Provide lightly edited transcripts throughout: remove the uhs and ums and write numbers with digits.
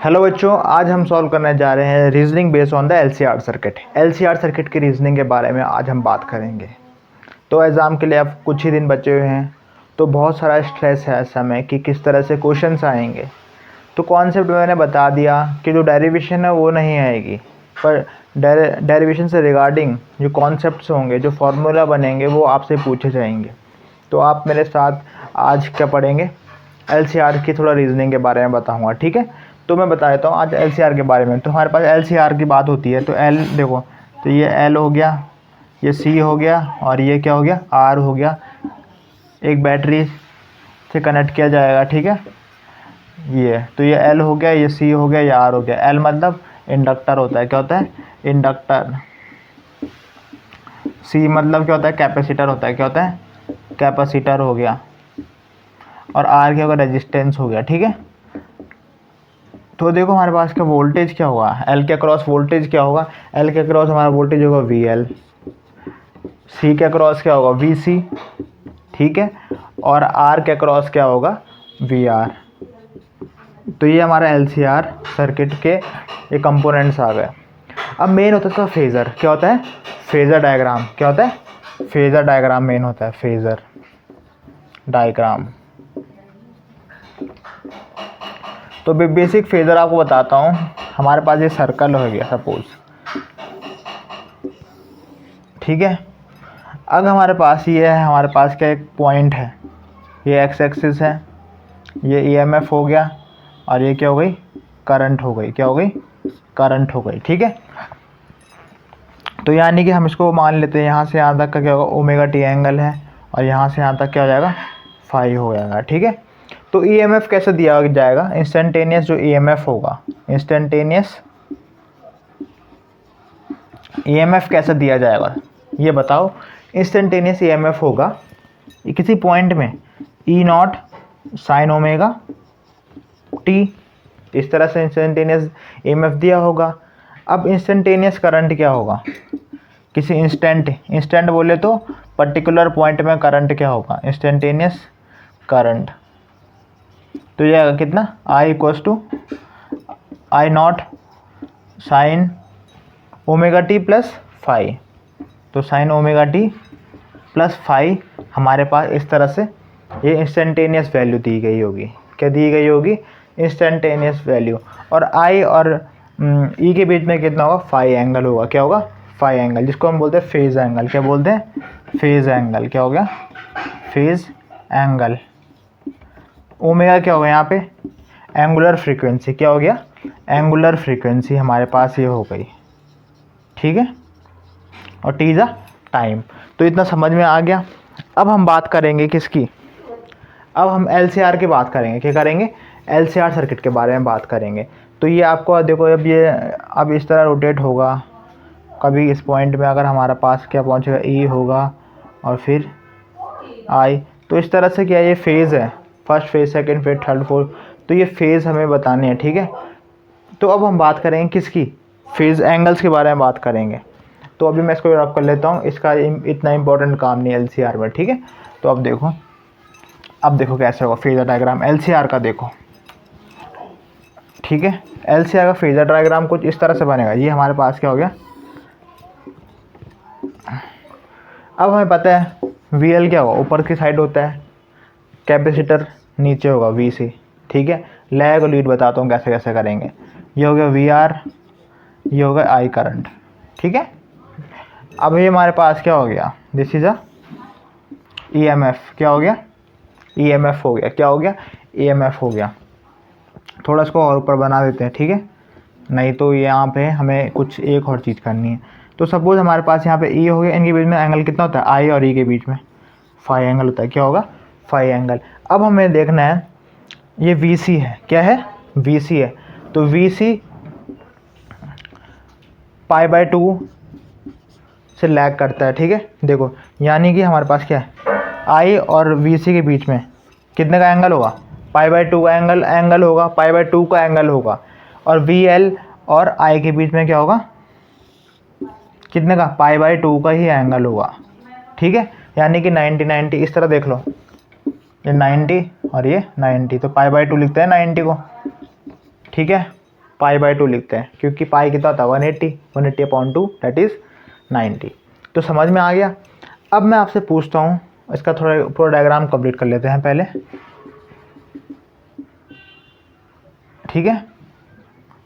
Hello बच्चों, आज हम सॉल्व करने जा रहे हैं reasoning based on the LCR circuit. LCR circuit की रीजनिंग के बारे में आज हम बात करेंगे। तो एग्ज़ाम के लिए अब कुछ ही दिन बचे हुए हैं, तो बहुत सारा स्ट्रेस है इस समय कि किस तरह से क्वेश्चंस आएंगे। तो कॉन्सेप्ट मैंने बता दिया कि जो डेरिवेशन है वो नहीं आएगी, पर डेरिवेशन से रिगार्डिंग जो कॉन्सेप्ट्स होंगे, जो फार्मूला बनेंगे, वो आपसे पूछे जाएंगे। तो आप मेरे साथ आज क्या पढ़ेंगे, एलसीआर की थोड़ा रीजनिंग के बारे में बताऊंगा, ठीक है। तो मैं बता देता हूँ आज एलसीआर के बारे में। तो हमारे पास एलसीआर की बात होती है तो एल देखो, तो ये एल हो गया, ये सी हो गया और ये क्या हो गया, आर हो गया। एक बैटरी से कनेक्ट किया जाएगा, ठीक है। ये तो ये एल हो गया, ये सी हो गया, ये आर हो गया। एल मतलब इंडक्टर होता है, क्या होता है, इंडक्टर। सी मतलब क्या होता है, कैपेसिटर होता है, क्या होता है, कैपेसिटर हो गया। और आर क्या होगा, रेजिस्टेंस हो गया, ठीक है। तो देखो हमारे पास का वोल्टेज क्या होगा, एल के अक्रॉस वोल्टेज क्या होगा, एल के अक्रॉस हमारा वोल्टेज होगा वी एल। सी के अक्रॉस क्या होगा, वी सी, ठीक है। और आर के अक्रॉस क्या होगा, वी आर। तो ये हमारा एल सी आर सर्किट के ये कंपोनेंट्स आ गए। अब मेन होता है इसका फेज़र, क्या होता है, फेज़र डायग्राम। क्या होता है, फेज़र डायग्राम मेन होता है, फेज़र डायग्राम। तो बेसिक फेज़र आपको बताता हूँ। हमारे पास ये सर्कल हो गया सपोज, ठीक है। अब हमारे पास ये है, हमारे पास क्या एक पॉइंट है, ये एक्स एक्सिस है, ये ईएमएफ हो गया और ये क्या हो गई, करंट हो गई। क्या हो गई, करंट हो गई, ठीक है। तो यानी कि हम इसको मान लेते हैं यहाँ से यहाँ तक का क्या होगा, ओमेगा टी एंगल है और यहाँ से यहाँ तक क्या हो जाएगा, फाई हो जाएगा, ठीक है। तो ईएमएफ कैसे दिया जाएगा, इंस्टेंटेनियस जो ईएमएफ होगा, इंस्टेंटेनियस ईएमएफ कैसे दिया जाएगा ये बताओ। इंस्टेंटेनियस ईएमएफ होगा किसी पॉइंट में ई नॉट साइन ओमेगा टी, इस तरह से इंस्टेंटेनियस ईएमएफ दिया होगा। अब इंस्टेंटेनियस करंट क्या होगा, किसी इंस्टेंट बोले तो पर्टिकुलर पॉइंट में करंट क्या होगा, इंस्टेंटेनियस करंट। तो ये आएगा कितना, I equals to I nought sine omega T plus phi. तो sine omega T plus phi हमारे पास इस तरह से ये इंस्टेंटेनियस वैल्यू दी गई होगी। क्या दी गई होगी, इंस्टेंटेनियस वैल्यू। और आई और ई के बीच में कितना होगा, फाई एंगल होगा। क्या होगा, फाई एंगल, जिसको हम बोलते हैं फेज एंगल। क्या बोलते हैं, फेज एंगल। क्या हो गया, फेज एंगल। ओमेगा क्या होगा यहाँ पे, एंगुलर फ्रीक्वेंसी। क्या हो गया, एंगुलर फ्रीक्वेंसी हमारे पास ये हो गई, ठीक है। और टी इज अ टाइम। तो इतना समझ में आ गया। अब हम बात करेंगे किसकी, अब हम एलसीआर की बात करेंगे। क्या करेंगे, एलसीआर सर्किट के बारे में बात करेंगे। तो ये आपको देखो, अब ये अब इस तरह रोटेट होगा, कभी इस पॉइंट में अगर हमारे पास क्या पहुंचेगा, ई होगा और फिर आई। तो इस तरह से क्या, ये फेज़ है, first phase, second phase, third fourth. तो ये फेज़ हमें बतानी है, ठीक है। तो अब हम बात करेंगे किसकी, फेज़ एंगल्स के बारे में बात करेंगे। तो अभी मैं इसको रब कर लेता हूँ, इसका इतना इंपॉर्टेंट काम नहीं है एलसीआर में, ठीक है। तो अब देखो कैसे होगा फेज़र डायग्राम एलसीआर का, देखो, ठीक है। एलसीआर का फेज़र डायग्राम कुछ इस तरह से बनेगा। ये हमारे पास क्या हो गया, अब हमें पता है वी एल क्या होगा, ऊपर की साइड होता है, कैपेसिटर नीचे होगा वी सी, ठीक है। लैग और लीड बताता हूँ कैसे कैसे करेंगे। ये हो गया वी आर, ये होगा आई करंट, ठीक है। अब ये हमारे पास क्या हो गया, दिस इज अ ईएमएफ। क्या हो गया, ईएमएफ हो गया। क्या हो गया, ईएमएफ हो गया। थोड़ा इसको और ऊपर बना देते हैं, ठीक है, नहीं तो यहाँ पे हमें कुछ एक और चीज़ करनी है। तो सपोज हमारे पास यहाँ पे ई हो गया, इनके बीच में एंगल कितना होता है, आई और ई के बीच में फाई एंगल होता है। क्या होगा, फाई एंगल। अब हमें देखना है ये वी सी है, क्या है, वी सी है। तो वी सी पाई बाय 2 से लैग करता है, ठीक है। देखो यानी कि हमारे पास क्या है, आई और वी सी के बीच में कितने का एंगल होगा, पाई बाय 2 का एंगल होगा, पाई बाय 2 का एंगल होगा। और वी एल और आई के बीच में क्या होगा, कितने का, पाई बाय 2 का ही एंगल होगा, ठीक है। यानी कि 90 इस तरह देख लो, ये 90 और ये 90, तो पाई बाय 2 लिखते हैं 90 को, ठीक है। π/2 लिखते हैं, क्योंकि पाई कितना होता है 180/2 दैट इज़ 90। तो समझ में आ गया। अब मैं आपसे पूछता हूँ, इसका थोड़ा पूरा डायग्राम कंप्लीट कर लेते हैं पहले, ठीक है।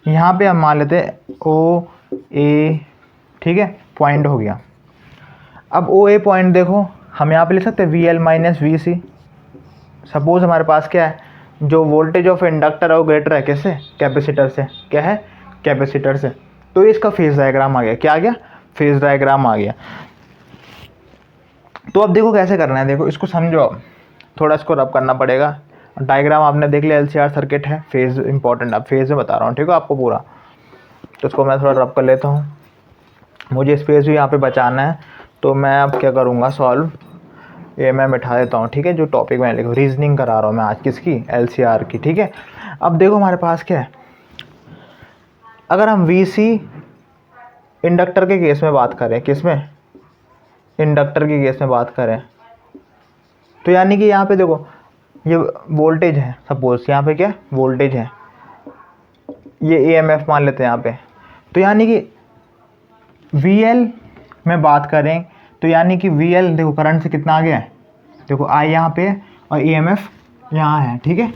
यहाँ पे हम मान लेते हैं ओ ए, ठीक है, पॉइंट हो गया। अब ओ ए पॉइंट देखो, हम यहाँ पे लिख सकते हैं VL माइनस VC। सपोज हमारे पास क्या है, जो वोल्टेज ऑफ इंडक्टर है वो ग्रेटर है किससे, कैपेसिटर से। क्या है, कैपेसिटर से। तो इसका फेज डायग्राम आ गया। क्या आ गया, फेज डायग्राम आ गया। तो अब देखो कैसे करना है, देखो इसको समझो, थोड़ा इसको रब करना पड़ेगा। डायग्राम आपने देख लिया, LCR सर्किट है, फेज इंपॉर्टेंट, अब फेज में बता रहा हूँ, ठीक है आपको पूरा। तो इसको मैं थोड़ा रब कर लेता हूँ, मुझे स्पेस भी यहाँ पे बचाना है। तो मैं अब क्या करूँगा, सॉल्व ये मैं मिटा देता हूँ, ठीक है। जो टॉपिक मैंने लिखा, रीजनिंग करा रहा हूँ मैं आज, किसकी, LCR की, ठीक है। अब देखो हमारे पास क्या है, अगर हम VC इंडक्टर के केस में बात करें, किसमें, इंडक्टर के केस में बात करें, तो यानी कि यहाँ पे देखो ये वोल्टेज है, सपोज यहाँ पे क्या वोल्टेज है, ये EMF मान लेते हैं यहाँ पे। तो यानी कि VL में बात करें तो यानी कि VL देखो करंट से कितना आगे है, देखो I यहाँ पे और EMF यहाँ है, ठीक है।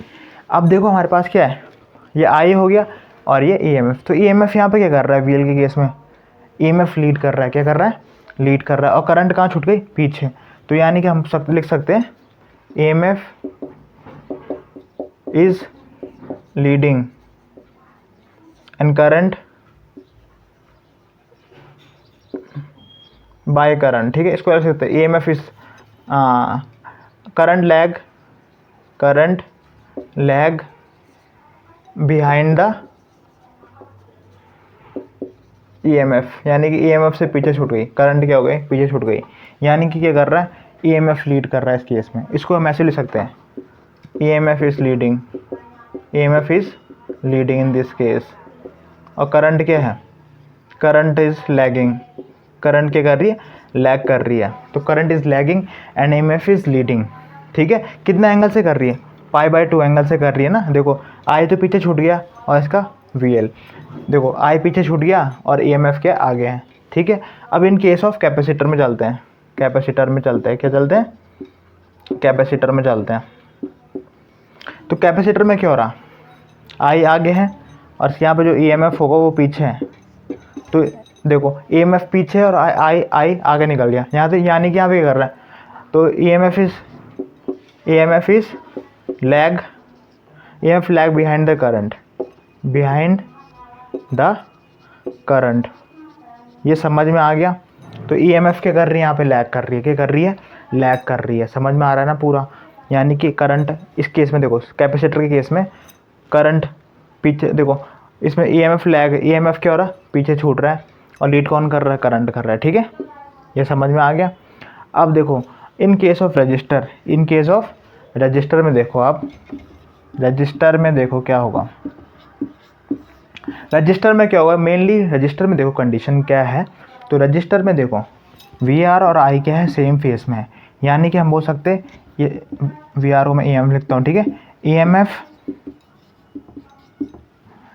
अब देखो हमारे पास क्या है, ये I हो गया और ये EMF। तो EMF यहाँ पे क्या कर रहा है, VL के केस में EMF लीड कर रहा है, क्या कर रहा है, लीड कर रहा है। और करंट कहाँ छूट गई, पीछे। तो यानी कि हम सब लिख सकते हैं EMF is leading and current by current, ठीक है। इसको लिख सकते हैं EMF is current lag behind the EMF, यानी कि EMF से पीछे छूट गई, करंट क्या हो गई, पीछे छूट गई। यानी कि क्या कर रहा है, EMF लीड कर रहा है इस केस में। इसको हम ऐसे लिख सकते हैं EMF is leading in this case. और करंट क्या है, करंट इज लैगिंग, करंट क्या कर रही है, लैग कर रही है। तो current is lagging and EMF is leading, ठीक है। कितना एंगल से कर रही है, π/2 एंगल से कर रही है ना। देखो I तो पीछे छूट गया और इसका VL, देखो I पीछे छूट गया और EMF के आगे है, ठीक है। अब इन केस ऑफ कैपेसिटर में चलते हैं, कैपेसिटर में चलते हैं, क्या चलते हैं, कैपेसिटर में चलते हैं। तो कैपेसिटर में क्या हो रहा, I आगे है और यहाँ पे जो EMF होगा वो पीछे है। तो देखो EMF पीछे है और I आगे निकल गया यहाँ से, यानी कि यहाँ पे क्या कर रहा है, तो EMF is lag behind the current, ये समझ में आ गया। तो EMF क्या कर रही है, यहाँ पे लैग कर रही है, क्या कर रही है, लैग कर रही है। समझ में आ रहा है ना पूरा। यानी कि करंट इस केस में देखो, कैपेसिटर के केस में करंट पीछे, देखो इसमें EMF लैग, EMF क्या हो रहा है, पीछे छूट रहा है और लीड कौन कर रहा है, करंट कर रहा है, ठीक है। ये समझ में आ गया। अब देखो इन केस ऑफ रजिस्टर, में देखो आप, रजिस्टर में देखो क्या होगा, रजिस्टर में क्या होगा, मेनली रजिस्टर में देखो कंडीशन क्या है। तो रजिस्टर में देखो VR और I क्या है, सेम फेस में है। यानी कि हम बोल सकते हैं ये VR को मैं EMF लिखता हूँ, ठीक है। EMF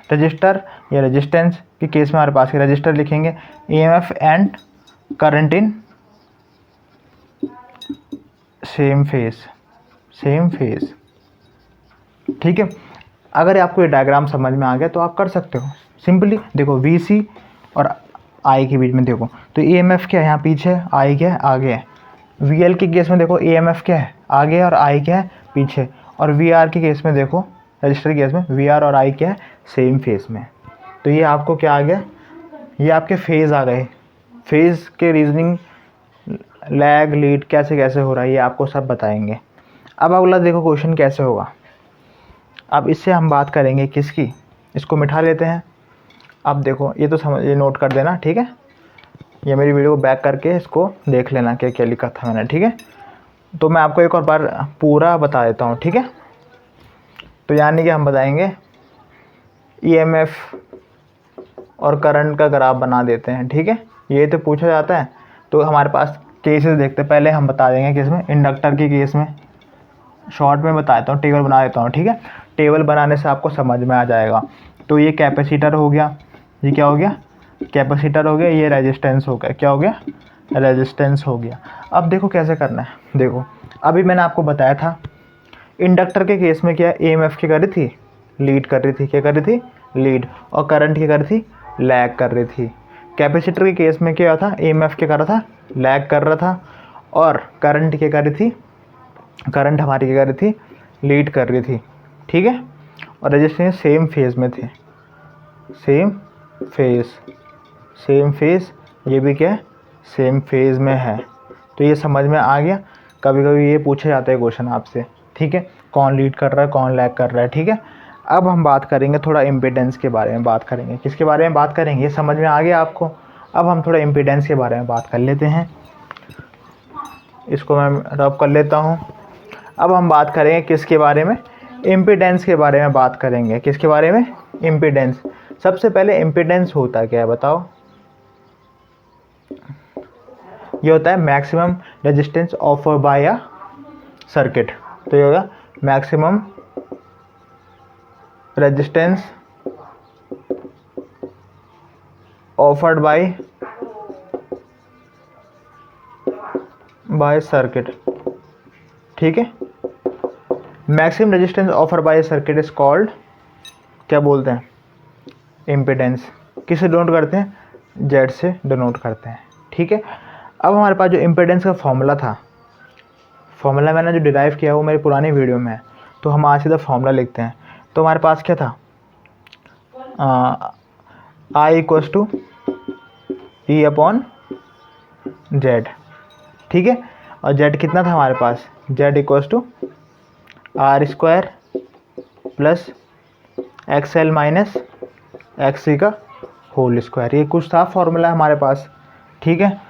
रजिस्टर या रेजिस्टेंस के केस में हमारे पास रजिस्टर लिखेंगे, EMF and current in same face, ठीक है। अगर आपको ये डायग्राम समझ में आ गया तो आप कर सकते हो सिंपली। देखो VC और I के बीच में देखो, तो EMF क्या है, यहाँ पीछे है, I क्या है, आगे है। VL के केस में देखो EMF क्या है, आगे है और I क्या है, पीछे। और VR के केस में देखो, रजिस्टर के केस में VR और I क्या है, सेम फेस में। तो ये आपको क्या आ गया, ये आपके फेज़ आ गए। फेज़ के रीजनिंग, लैग लीड कैसे कैसे हो रहा है ये आपको सब बताएंगे। अब अगला देखो क्वेश्चन कैसे होगा। अब इससे हम बात करेंगे किसकी, इसको मिटा लेते हैं। अब देखो ये तो समझ, ये नोट कर देना, ठीक है। ये मेरी वीडियो को बैक करके इसको देख लेना क्या क्या लिखा था मैंने, ठीक है। तो मैं आपको एक और बार पूरा बता देता हूँ, ठीक है। तो यानी कि हम बताएंगे EMF और करंट का ग्राफ बना देते हैं, ठीक है। ये तो पूछा जाता है। तो हमारे पास केसेस देखते हैं, पहले हम बता देंगे किस में, इंडक्टर के केस में शॉर्ट में बता देता हूँ, टेबल बना देता हूँ, ठीक है। टेबल बनाने से आपको समझ में आ जाएगा। तो ये कैपेसिटर हो गया, ये क्या हो गया, कैपेसिटर हो गया, ये रेजिस्टेंस हो गया, क्या हो गया, रेजिस्टेंस हो गया। अब देखो कैसे करना है, देखो अभी मैंने आपको बताया था इंडक्टर के केस में क्या EMF की कर रही थी, लीड कर रही थी, क्या कर रही थी, लीड, और करंट की कर रही थी, लैग कर रही थी। कैपेसिटर के केस में क्या था, EMF क्या कर रहा था, लैग कर रहा था, और करंट क्या कर रही थी, करंट हमारी क्या कर रही थी, लीड कर रही थी, ठीक है। और रेजिस्टेंस सेम फेज में थे, सेम फेज, सेम फेज, ये भी क्या है, सेम फेज में है। तो ये समझ में आ गया। कभी कभी ये पूछे जाते हैं क्वेश्चन आपसे, ठीक है, कौन लीड कर रहा है, कौन लैग कर रहा है, ठीक है। अब हम बात करेंगे थोड़ा इम्पीडेंस के बारे में, बात करेंगे किसके बारे में बात करेंगे, ये समझ में आ गया आपको। अब हम थोड़ा इम्पीडेंस के बारे में बात कर लेते हैं, इसको मैं रब कर लेता हूँ। अब हम बात करेंगे किसके बारे में, इम्पीडेंस के बारे में बात करेंगे, किसके बारे में, इम्पीडेंस। सबसे पहले इम्पीडेंस होता क्या है बताओ, ये होता है maximum resistance offer by a circuit. तो ये होगा maximum resistance offered by circuit, ठीक है। Maximum resistance offer by circuit is called, क्या बोलते हैं, इम्पीडेंस। किसे डिनोट करते हैं, जेड से डिनोट करते हैं, ठीक है। अब हमारे पास जो इम्पीडेंस का फॉर्मूला था, फॉर्मूला मैंने जो डिराइव किया है वो मेरी पुरानी वीडियो में है, तो हम आज सीधा फॉर्मूला लिखते हैं। तो हमारे पास क्या था, I equals to E upon Z, ठीक है। और जेड कितना था हमारे पास, Z equals to R square plus X L minus X C का होल स्क्वायर, ये कुछ था फॉर्मूला हमारे पास, ठीक है।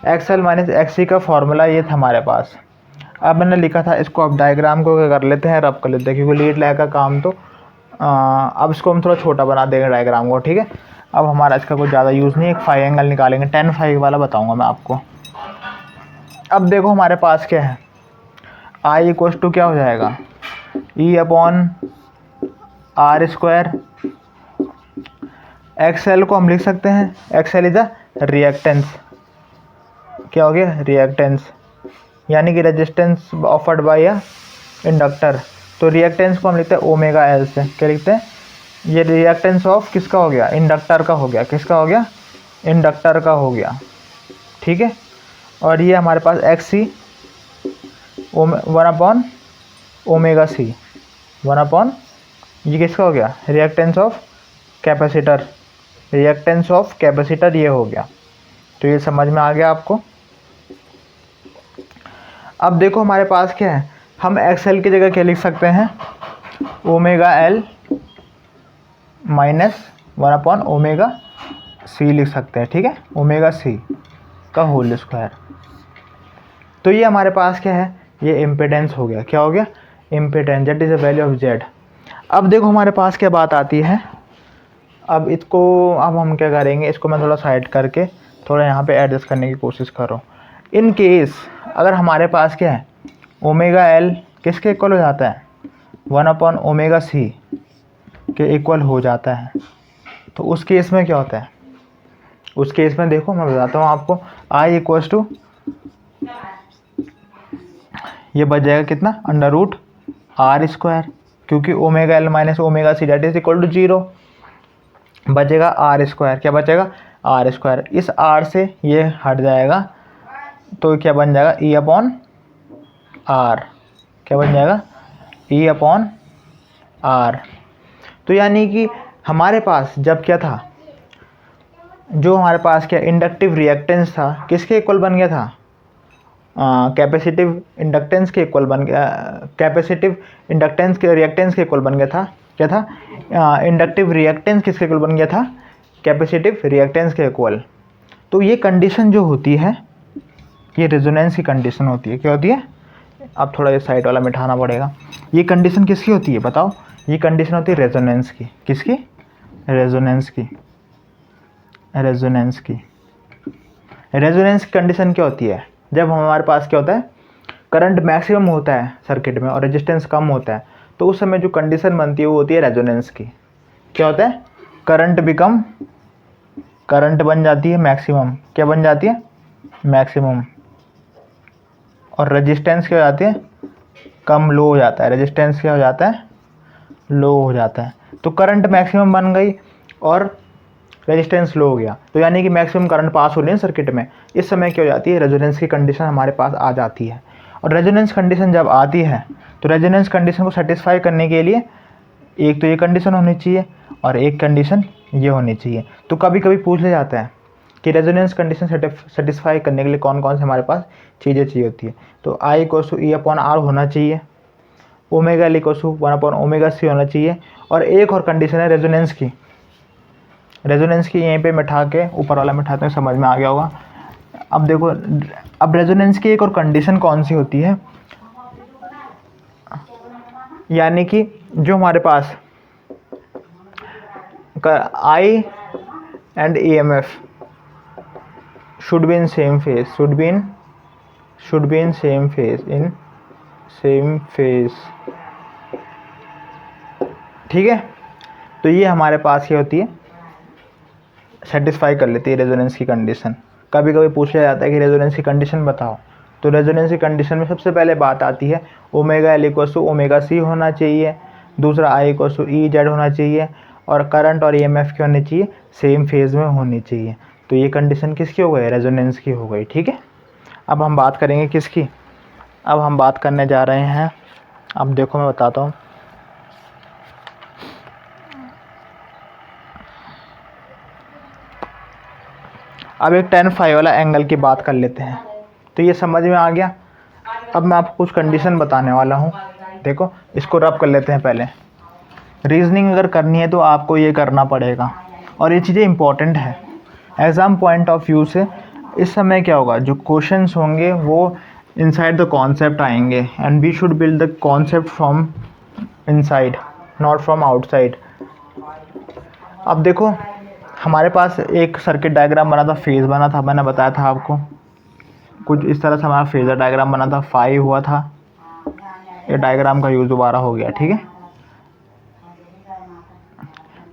X L minus X C का फॉर्मूला ये था हमारे पास। अब मैंने लिखा था इसको, अब डायग्राम को क्या कर लेते हैं, रब कर लेते हैं, क्योंकि लीड लैग का काम तो अब इसको हम थोड़ा छोटा बना देंगे डायग्राम को, ठीक है। अब हमारा इसका कुछ ज़्यादा यूज़ नहीं है, एक फाई एंगल निकालेंगे, 10 फाई वाला बताऊंगा मैं आपको। अब देखो हमारे पास क्या है, आई इक्वल्स टू क्या हो जाएगा, E upon R square, XL को हम लिख सकते हैं, एक्सएल इज अ रिएक्टेंस, क्या हो गया, रिएक्टेंस, यानी कि रेजिस्टेंस ऑफर्ड बाय अ इंडक्टर। तो रिएक्टेंस को हम लिखते हैं ओमेगा एल से, क्या लिखते हैं, ये रिएक्टेंस ऑफ किसका हो गया, इंडक्टर का हो गया, किसका हो गया, इंडक्टर का हो गया, ठीक है। और ये हमारे पास एक्स सी 1 अपॉन ओमेगा सी 1 अपॉन, ये किसका हो गया, reactance of capacitor, reactance of capacitor ये हो गया। तो ये समझ में आ गया आपको। अब देखो हमारे पास क्या है, हम एक्सएल की जगह क्या लिख सकते हैं, omega L minus 1 upon omega C लिख सकते हैं, ठीक है, ओमेगा सी का होल स्क्वायर। तो ये हमारे पास क्या है, ये इम्पीडेंस हो गया, क्या हो गया, impedance, that is the value of Z. अब देखो हमारे पास क्या बात आती है, अब इसको अब हम क्या करेंगे, इसको मैं थोड़ा साइड करके थोड़ा यहाँ पे एडजस्ट करने की कोशिश करो। इन केस अगर हमारे पास क्या है, ओमेगा एल किसके इक्वल हो जाता है, 1 अपॉन ओमेगा सी के इक्वल हो जाता है, तो उस केस में क्या होता है, उस केस में देखो मैं बताता हूँ आपको, आई इक्वल्स टू, ये बच जाएगा कितना, अंडर रूट आर स्क्वायर, क्योंकि omega L minus omega C that is equal to 0, बचेगा आर स्क्वायर, क्या बचेगा, आर स्क्वायर, इस आर से ये हट जाएगा, तो क्या बन जाएगा, ई अपॉन आर, क्या बन जाएगा, ई अपॉन आर। तो यानी कि हमारे पास जब क्या था, जो हमारे पास क्या इंडक्टिव रिएक्टेंस था किसके इक्वल बन गया था, कैपेसिटिव इंडक्टेंस के इक्वल बन गया, कैपेसिटिव इंडक्टेंस के रिएक्टेंस के इक्वल बन गया था, क्या था, इंडक्टिव रिएक्टेंस किसके इक्वल बन गया था, कैपेसिटिव रिएक्टेंस के इक्वल। तो ये कंडीशन जो होती है, ये रेजोनेंस की कंडीशन होती है, क्या होती है, अब थोड़ा ये साइड वाला मिटाना पड़ेगा, ये कंडीशन किसकी होती है बताओ, ये कंडीशन होती है रेजोनेंस की, किसकी, रेजोनेंस की, रेजोनेंस की। रेजोनेंस की कंडीशन क्या होती है, जब हमारे पास क्या होता है, करंट मैक्सिमम होता है सर्किट में और रेजिस्टेंस कम होता है, तो उस समय जो कंडीशन बनती है वो होती है रेजोनेंस की। क्या होता है, करंट बन जाती है मैक्सिमम, क्या बन जाती है, मैक्सिमम। और रेजिस्टेंस क्या हो जाती है, कम, लो हो जाता है, रेजिस्टेंस क्या हो जाता है, लो हो जाता है। तो करंट मैक्सिमम बन गई और रेजिस्टेंस लो हो गया, तो यानी कि मैक्सिमम करंट पास हो रही है सर्किट में। इस समय क्या हो जाती है, रेजोनेंस की कंडीशन हमारे पास आ जाती है। और रेजोनेंस कंडीशन जब आती है तो रेजोनेंस कंडीशन को सेटिस्फाई करने के लिए एक तो ये कंडीशन होनी चाहिए और एक कंडीशन ये होनी चाहिए। तो कभी कभी पूछ लिया जाता है कि रेजोनेंस कंडीशन सेटिस्फाई करने के लिए कौन कौन से हमारे पास चीज़ें चाहिए होती है। तो I equals to E upon R होना चाहिए, omega L equals to 1 upon omega C होना चाहिए। और एक और कंडीशन है रेजोनेंस की, यहीं पे मिठा के ऊपर वाला मिठाते हैं, समझ में आ गया होगा। अब देखो, अब रेजोनेंस की एक और कंडीशन कौन सी होती है, यानी कि जो हमारे पास I and E M F should be in same phase, should be in same phase, ठीक है। तो ये हमारे पास क्या होती है, सेटिस्फाई कर लेती है रेजोनेंस की कंडीशन। कभी कभी पूछ लिया जाता है कि रेजोनेंस की कंडीशन बताओ, तो रेजोनेंस की कंडीशन में सबसे पहले बात आती है omega L equals to omega C होना चाहिए, दूसरा I equals to E Z होना चाहिए, और करंट और ईएमएफ की होनी चाहिए, सेम फेज में होनी चाहिए। तो ये कंडीशन किसकी हो गई, रेजोनेंस की हो गई, ठीक है। अब हम बात करेंगे किसकी, अब हम बात करने जा रहे हैं, अब देखो मैं बताता हूँ। अब एक tan फाई वाला एंगल की बात कर लेते हैं, तो ये समझ में आ गया। अब मैं आपको कुछ कंडीशन बताने वाला हूँ, देखो इसको रब कर लेते हैं पहले। रीजनिंग अगर करनी है तो आपको ये करना पड़ेगा, और ये चीज़ें इंपॉर्टेंट है एग्ज़ाम पॉइंट ऑफ व्यू से। इस समय क्या होगा, जो क्वेश्चंस होंगे वो इनसाइड द कॉन्सेप्ट आएंगे, and we should build the concept from inside, not from outside. अब देखो हमारे पास एक सर्किट डायग्राम बना था, फेज़ बना था, मैंने बताया था आपको कुछ इस तरह से हमारा फेज़र डायग्राम बना था, फाई हुआ था, ये डायग्राम का यूज़ दोबारा हो गया, ठीक है।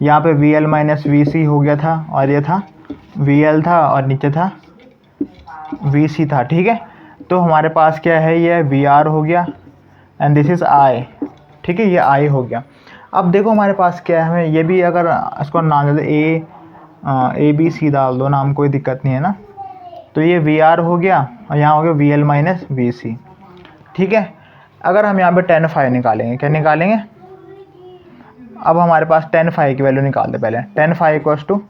यहाँ पे वी एल माइनस वी सी हो गया था, और ये था वी एल था और नीचे था वी सी था, ठीक है। तो हमारे पास क्या है, ये वी आर हो गया एंड दिस इज़ आई, ठीक है, ये आई हो गया। अब देखो हमारे पास क्या है, हमें ये भी अगर इसको नाम दे ए बी सी डाल दो नाम, कोई दिक्कत नहीं है ना। तो ये वी आर हो गया और यहाँ हो गया वी एल माइनस वी सी, ठीक है। अगर हम यहाँ पे tan फाई निकालेंगे, क्या निकालेंगे, अब हमारे पास tan फाई की वैल्यू निकाल दे पहले। tan फाई इक्वल्स टू,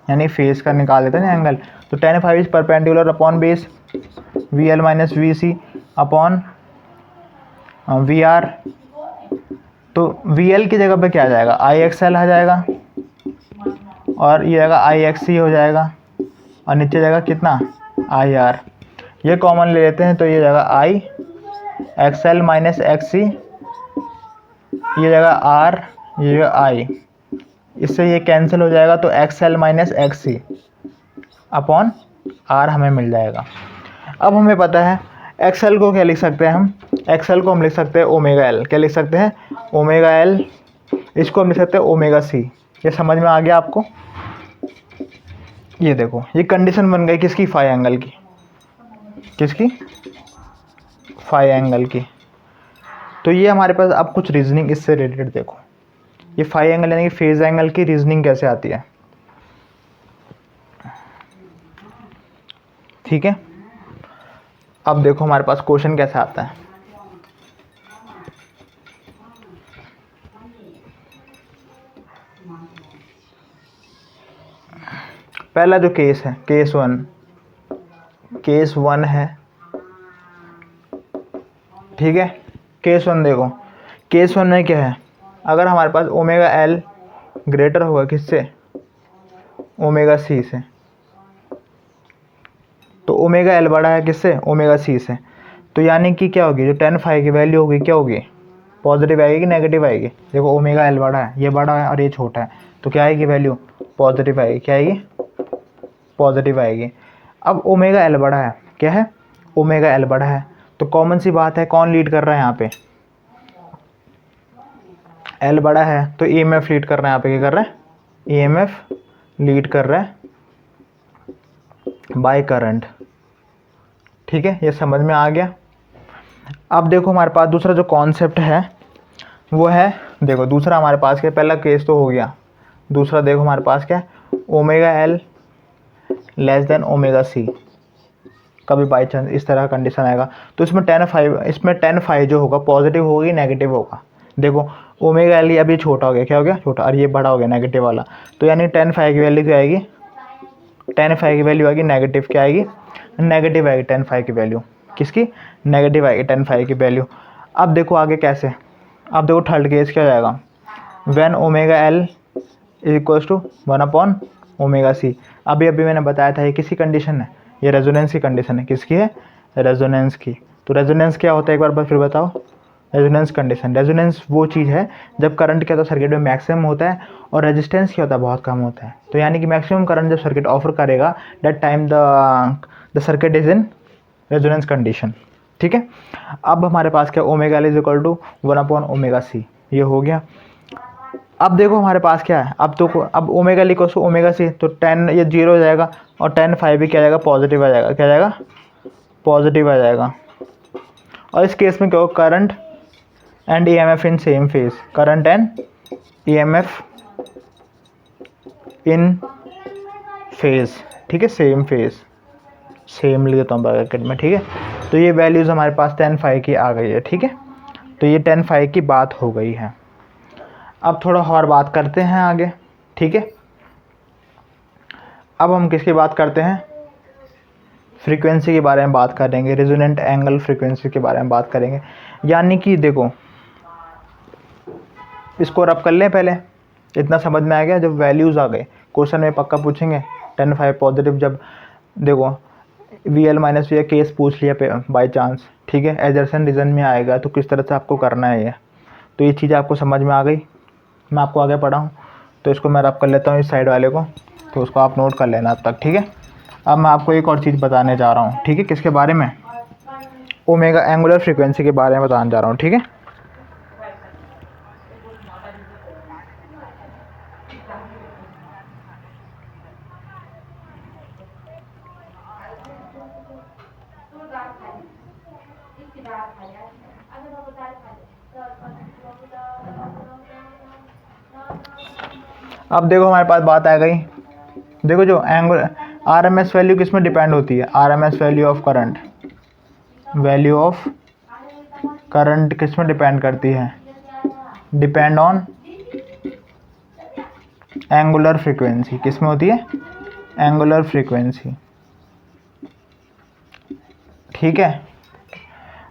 यानी फेस का निकाल देते हैं ना एंगल, तो tan phi is perpendicular upon base V L minus V C upon V R. तो वी एल की जगह पे क्या आ जाएगा, आई एक्स एल आ जाएगा, और ये जगह आई एक्स सी हो जाएगा, और नीचे जाएगा कितना, आई आर। ये कॉमन ले लेते हैं, तो ये जगह आई एक्स एल माइनस एक्स सी, ये जगह आर, ये जगह आई, इससे ये कैंसिल हो जाएगा, तो X L minus X C upon R हमें मिल जाएगा। अब हमें पता है एक्स एल को क्या लिख सकते हैं हम, एक्स एल को हम लिख सकते हैं ओमेगा एल, क्या लिख सकते हैं, ओमेगा एल, इसको हम लिख सकते हैं ओमेगा सी। ये समझ में आ गया आपको। ये देखो ये कंडीशन बन गई किसकी, फाई एंगल की, किसकी, फाई एंगल की। तो ये हमारे पास अब कुछ रीजनिंग इससे रिलेटेड देखो, ये फाई एंगल यानी कि फेज एंगल की रीजनिंग कैसे आती है, ठीक है। अब देखो हमारे पास क्वेश्चन कैसे आता है। पहला जो केस है, केस वन है, ठीक है। केस वन देखो, केस वन में क्या है, अगर हमारे पास ओमेगा एल ग्रेटर होगा किससे, ओमेगा सी से, तो ओमेगा एल बड़ा है किससे, ओमेगा सी से, तो यानी कि क्या होगी, जो tan फाई की वैल्यू होगी क्या होगी, पॉजिटिव आएगी कि नेगेटिव आएगी। देखो ओमेगा एल बड़ा है, ये बड़ा है और ये छोटा है, तो क्या आएगी वैल्यू, पॉजिटिव आएगी, क्या आएगी, पॉजिटिव आएगी। अब ओमेगा एल बड़ा है, क्या है, ओमेगा एल बड़ा है, तो कॉमन सी बात है कौन लीड कर रहा है यहाँ पे, एल बड़ा है तो ईएमएफ लीड कर रहा है, यहाँ पे क्या कर रहा है, ईएमएफ लीड कर रहा है बाय करंट। ठीक है, ये समझ में आ गया। अब देखो हमारे पास दूसरा जो कॉन्सेप्ट है वो है, देखो दूसरा हमारे पास क्या, पहला केस तो हो गया, दूसरा देखो हमारे पास क्या है, omega L less than omega C. कभी बाई चांस इस तरह का कंडीशन आएगा तो इसमें tan फाइव जो होगा पॉजिटिव होगी नेगेटिव होगा। देखो ओमेगा एल अभी छोटा हो गया, क्या हो गया, छोटा, और ये बड़ा हो गया नेगेटिव वाला, तो यानी tan फाइव की वैल्यू क्या आएगी, tan फाइव की वैल्यू आएगी नेगेटिव, क्या आएगी, नेगेटिव आएगी tan फाइव की वैल्यू, किसकी, नेगेटिव आएगी tan फाइव की वैल्यू। अब देखो आगे कैसे, अब देखो थर्ड केस क्या हो जाएगा, when omega L is equals to 1 omega C. अभी मैंने बताया था ये किसी कंडीशन है, ये रेजोनेंस की कंडीशन है, किसकी है, रेजोनेंस की। तो रेजोनेंस क्या होता है एक बार फिर बताओ, रेजोनेंस कंडीशन, रेजोनेंस वो चीज़ है जब करंट क्या होता है सर्किट में मैक्सिमम होता है और रेजिस्टेंस क्या होता है बहुत कम होता है। तो यानी कि मैक्सिमम करंट जब सर्किट ऑफर करेगा that time the circuit is in resonance condition. ठीक है, अब हमारे पास क्या, omega L is equal to 1 omega C, ये हो गया। अब देखो हमारे पास क्या है, अब omega equal to omega C, तो tan ये 0 हो जाएगा और tan फाइव भी क्या आ जाएगा, पॉजिटिव आ जाएगा, क्या आ जाएगा, पॉजिटिव आ जाएगा। और इस केस में क्या होगा, current and EMF in same phase, current and EMF in phase, ठीक है, सेम फेज, सेम लिख देता हूँ ब्रैकेट में। ठीक है, तो ये वैल्यूज़ हमारे पास tan फाइव की आ गई है। ठीक है, तो ये tan फाइव की बात हो गई है। अब थोड़ा और बात करते हैं आगे। ठीक है, अब हम किसकी बात करते हैं, फ्रीक्वेंसी के बारे में बात करेंगे, रेजोनेंट एंगल फ्रीक्वेंसी के बारे में बात करेंगे। यानी कि देखो इसको रब कर लें, पहले इतना समझ में आ गया, जब वैल्यूज़ आ गए क्वेश्चन में पक्का पूछेंगे tan फाइव पॉजिटिव, जब देखो V L minus V case पूछ लिया बाई चांस, ठीक है, एजर्सन रीजन में आएगा तो किस तरह से आपको करना है ये, तो ये चीज़ आपको समझ में आ गई। मैं आपको आगे पढ़ाऊँ तो इसको मैं रब कर लेता हूँ इस साइड वाले को, तो उसको आप नोट कर लेना अब तक। ठीक है, अब मैं आपको एक और चीज़ बताने जा रहा हूँ। ठीक है, किसके बारे में, ओमेगा एंगुलर फ्रीक्वेंसी के बारे में बताने जा रहा हूँ। ठीक है, अब देखो हमारे पास बात आ गई, देखो जो एंगुलर आरएमएस वैल्यू किस में डिपेंड होती है, RMS value of current, value of current किस में डिपेंड करती है, डिपेंड ऑन एंगुलर फ्रीक्वेंसी, किस में होती है, एंगुलर फ्रीक्वेंसी। ठीक है,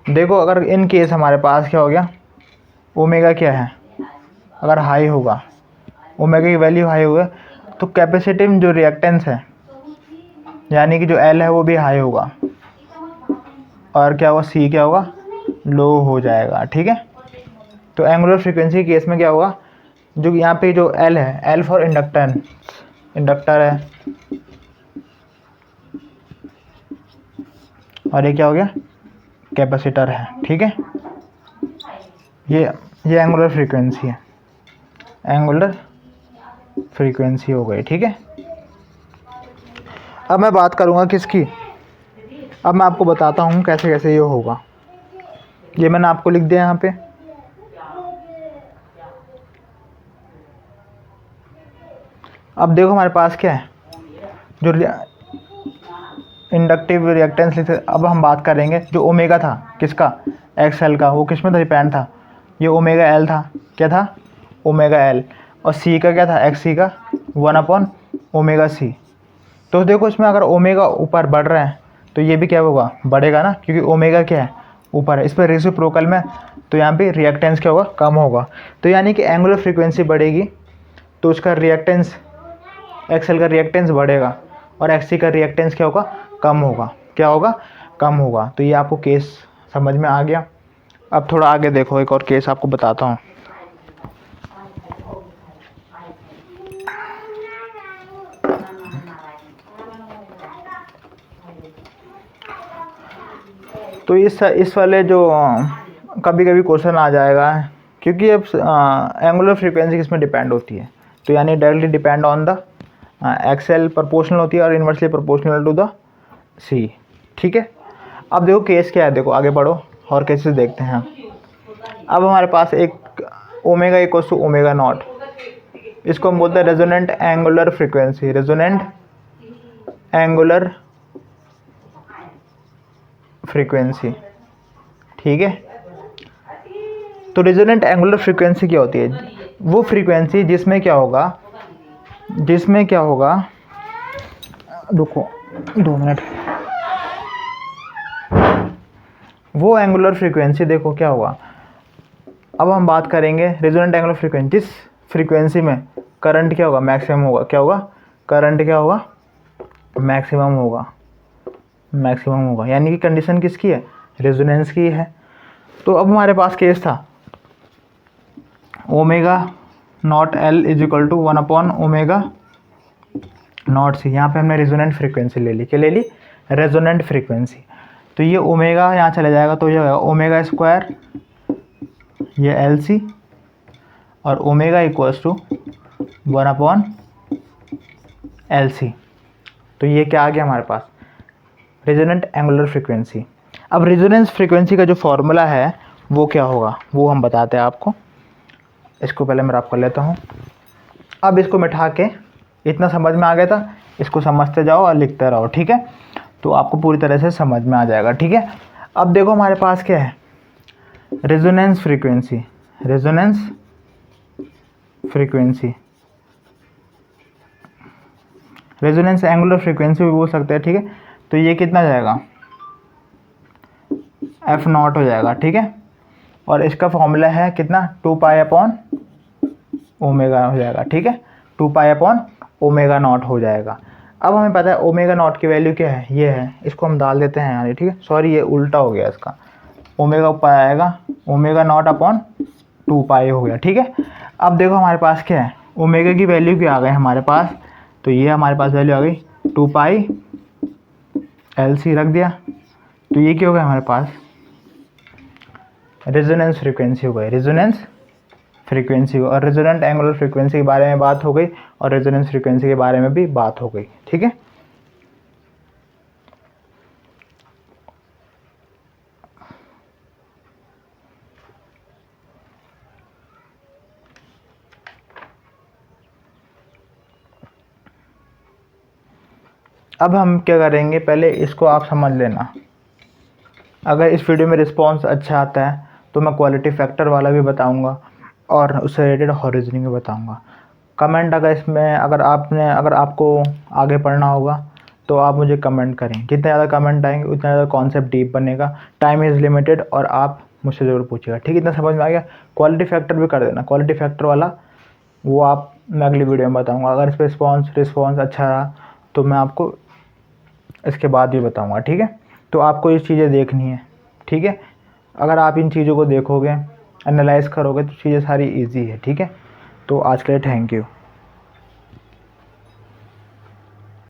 देखो अगर इन केस हमारे पास क्या हो गया, ओमेगा क्या है, अगर हाई होगा, ओमेगा की वैल्यू हाई होगा तो कैपेसिटिव जो रिएक्टेंस है यानी कि जो एल है वो भी हाई होगा, और क्या होगा, सी क्या होगा, लो हो जाएगा। ठीक है, तो एंगुलर फ्रीक्वेंसी केस में क्या होगा, जो यहाँ पे जो एल है, एल फॉर इंडक्टेंस, इंडक्टर है, और ये क्या हो गया, कैपेसिटर है। ठीक है, ये एंगुलर फ्रीक्वेंसी है, एंगुलर फ्रीक्वेंसी हो गई। ठीक है, अब मैं बात करूँगा किसकी, अब मैं आपको बताता हूँ कैसे कैसे ये होगा। ये मैंने आपको लिख दिया यहाँ पे, अब देखो हमारे पास क्या है, जो इंडक्टिव रिएक्टेंस लिखते, अब हम बात करेंगे जो ओमेगा था किसका, एक्स एल का, वो किस में था डिपेंड था, ये ओमेगा एल था, क्या था, ओमेगा एल, और सी का क्या था, एक्स सी का 1 ओमेगा सी। तो देखो इसमें अगर ओमेगा ऊपर बढ़ रहा है तो ये भी क्या होगा, बढ़ेगा ना, क्योंकि ओमेगा क्या है, ऊपर है, इस पर रेसिप्रोकल में, तो यहाँ पे रिएक्टेंस क्या होगा, कम होगा। तो यानी कि एंगुलर फ्रीक्वेंसी बढ़ेगी तो उसका रिएक्टेंस, एक्सएल का रिएक्टेंस बढ़ेगा और एक्ससी का रिएक्टेंस क्या होगा, कम होगा, क्या होगा, कम होगा। तो ये आपको केस समझ में आ गया। अब थोड़ा आगे देखो, एक और केस आपको बताता हूँ। तो इस वाले जो कभी कभी क्वेश्चन आ जाएगा क्योंकि अब एंगुलर फ्रीक्वेंसी किस में डिपेंड होती है, तो यानी directly depend on the XL proportional होती है और इन्वर्सली प्रोपोर्शनल टू द सी। ठीक है, अब देखो केस क्या है, देखो आगे बढ़ो और केसेस देखते हैं। अब हमारे पास एक omega equals to omega naught, इसको हम बोलते हैं resonant angular frequency, resonant angular frequency. ठीक है, तो रेजोनेंट एंगुलर फ्रीक्वेंसी क्या होती है? वो फ्रीक्वेंसी जिसमें क्या होगा, रुको 2 मिनट, वो एंगुलर फ्रीक्वेंसी देखो क्या होगा। अब हम बात करेंगे रेजोनेंट एंगुलर फ्रीक्वेंसी, जिस फ्रीक्वेंसी में करंट क्या होगा, मैक्सिमम होगा। क्या होगा? करंट क्या होगा? मैक्सिमम होगा, यानी कि कंडीशन किसकी है? रेजोनेंस की है। तो अब हमारे पास केस था omega naught L is equal to 1 omega naught C. यहाँ पे हमने रेजोनेंट फ्रीक्वेंसी ले ली। क्या ले ली? Resonant frequency. तो ये ओमेगा यहाँ चले जाएगा, तो ये होगा ओमेगा स्क्वायर, ये एल सी, और omega equals to 1 L C. तो ये क्या आ गया हमारे पास? Resonant angular frequency. अब रेजोनेंस फ्रीक्वेंसी का जो फॉर्मूला है वो क्या होगा, वो हम बताते हैं आपको। इसको पहले मैं रब कर लेता हूँ। अब इसको मिटा के, इतना समझ में आ गया था, इसको समझते जाओ और लिखते रहो। ठीक है, तो आपको पूरी तरह से समझ में आ जाएगा। ठीक है, अब देखो हमारे पास क्या है, resonance frequency, resonance frequency, resonance angular frequency भी बोल सकते हैं। ठीक है, तो ये कितना जाएगा? एफ नॉट हो जाएगा। ठीक है, और इसका फॉर्मूला है कितना? 2 पाई अपॉन ओमेगा हो जाएगा। ठीक है, 2 पाई अपॉन ओमेगा नॉट हो जाएगा। अब हमें पता है ओमेगा नॉट की वैल्यू क्या है, ये है, इसको हम डाल देते हैं यानी। ठीक है, सॉरी ये उल्टा हो गया, इसका ओमेगा ऊपर आएगा, ओमेगा नॉट अपॉन 2 पाई हो गया। ठीक है, अब देखो हमारे पास क्या है, ओमेगा की वैल्यू क्या आ गई हमारे पास, तो ये हमारे पास वैल्यू आ गई 2 पाई एल सी, रख दिया। तो ये क्या हो गया हमारे पास? रेजोनेंस फ्रीक्वेंसी हो गई, रेजोनेंस फ्रीक्वेंसी। और रेजोनेंट एंगुलर फ्रीक्वेंसी के बारे में बात हो गई और रेजोनेंस फ्रीक्वेंसी के बारे में भी बात हो गई। ठीक है, अब हम क्या करेंगे, पहले इसको आप समझ लेना। अगर इस वीडियो में रिस्पांस अच्छा आता है तो मैं क्वालिटी फैक्टर वाला भी बताऊंगा और उससे रिलेटेड हॉरिजनिंग भी बताऊंगा। कमेंट अगर इसमें अगर आपको आगे पढ़ना होगा तो आप मुझे कमेंट करें। जितने ज़्यादा कमेंट आएंगे उतना ज़्यादा कॉन्सेप्ट डीप बनेगा। टाइम इज़ लिमिटेड और आप मुझसे ज़रूर पूछिएगा। ठीक है, इतना समझ में आ गया? क्वालिटी फैक्टर भी कर देना, क्वालिटी फैक्टर वाला वो आप मैं अगली वीडियो में बताऊँगा। अगर इस पर रिस्पॉन्स अच्छा रहा तो मैं आपको इसके बाद भी बताऊँगा। ठीक है, तो आपको ये चीज़ें देखनी है। ठीक है, अगर आप इन चीज़ों को देखोगे, एनालाइज करोगे तो चीज़ें सारी इजी है। ठीक है, तो आज के लिए थैंक यू।